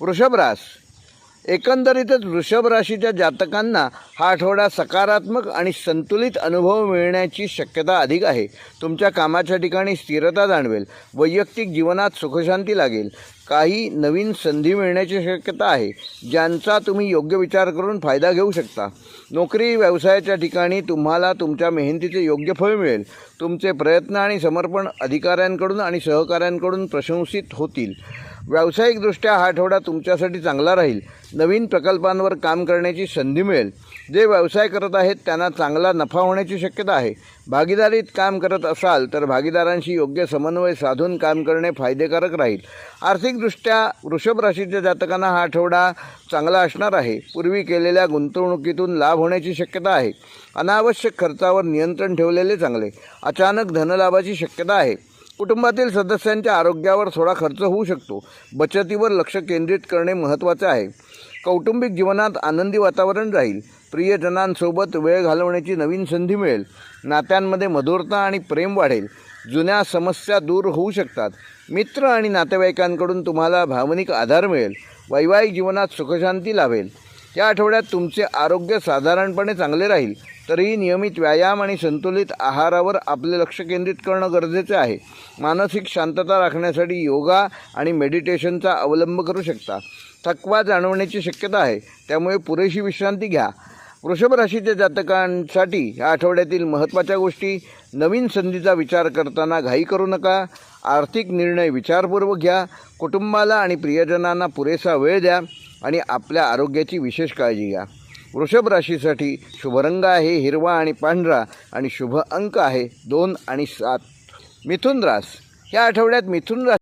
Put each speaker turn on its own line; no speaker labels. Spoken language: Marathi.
वृषभ रास. एकंदरीतच वृषभ राशीच्या जातकांना हा आठवडा सकारात्मक आणि संतुलित अनुभव मिळण्याची शक्यता अधिक आहे. तुमच्या कामाच्या ठिकाणी स्थिरता जाणवेल. वैयक्तिक जीवनात सुखशांती लागेल. काही नवीन संधी मिळण्याची शक्यता आहे, ज्यांचा तुम्ही योग्य विचार करून फायदा घेऊ शकता. नोकरी व्यवसायाच्या ठिकाणी तुम्हाला तुमच्या मेहनतीचे योग्य फळ मिळेल. तुमचे प्रयत्न आणि समर्पण अधिकाऱ्यांकडून आणि सहकाऱ्यांकडून प्रशंसित होतील. व्यावसायिकदृष्ट्या हा आठवडा तुमच्यासाठी चांगला राहील. नवीन प्रकल्पांवर काम करण्याची संधी मिळेल. जे व्यवसाय करत आहेत त्यांना चांगला नफा होण्याची शक्यता आहे. भागीदारीत काम करत असाल तर भागीदारांशी योग्य समन्वय साधून काम करणे फायदेकारक राहील. आर्थिकदृष्ट्या वृषभ राशीच्या जातकांना हा आठवडा चांगला असणार आहे. पूर्वी केलेल्या गुंतवणुकीतून लाभ होण्याची शक्यता आहे. अनावश्यक खर्चावर नियंत्रण ठेवलेले चांगले. अचानक धनलाभाची शक्यता आहे. कुटुंबातील सदस्यांच्या आरोग्यावर थोडा खर्च होऊ शकतो. बचतीवर लक्ष केंद्रित करणे महत्त्वाचे आहे. कौटुंबिक जीवनात आनंदी वातावरण राहील. प्रियजनांसोबत वेळ घालवण्याची नवीन संधी मिळेल. नात्यांमध्ये मधुरता आणि प्रेम वाढेल. जुन्या समस्या दूर होऊ शकतात. मित्र आणि नातेवाईकांकडून तुम्हाला भावनिक आधार मिळेल. वैवाहिक जीवनात सुखशांती लाभेल. या आठवड्यात तुमचे आरोग्य साधारणपणे चांगले राहील. तरीही नियमित व्यायाम आणि संतुलित आहारावर आपले लक्ष केंद्रित करणं गरजेचे आहे. मानसिक शांतता राखण्यासाठी योगा आणि मेडिटेशनचा अवलंब करू शकता. थकवा जाणवण्याची शक्यता आहे, त्यामुळे पुरेशी विश्रांती घ्या. वृषभ राशीच्या जातकांसाठी या आठवड्यातील महत्त्वाच्या गोष्टी: नवीन संधीचा विचार करताना घाई करू नका. आर्थिक निर्णय विचारपूर्वक घ्या. कुटुंबाला आणि प्रियजनांना पुरेसा वेळ द्या आणि आपल्या आरोग्याची विशेष काळजी घ्या. वृषभ राशीसाठी शुभ रंग आहे हिरवा आणि पांढरा आणि शुभ अंक आहे 2 आणि 7. मिथुन रास. या आठवड्यात मिथुन रास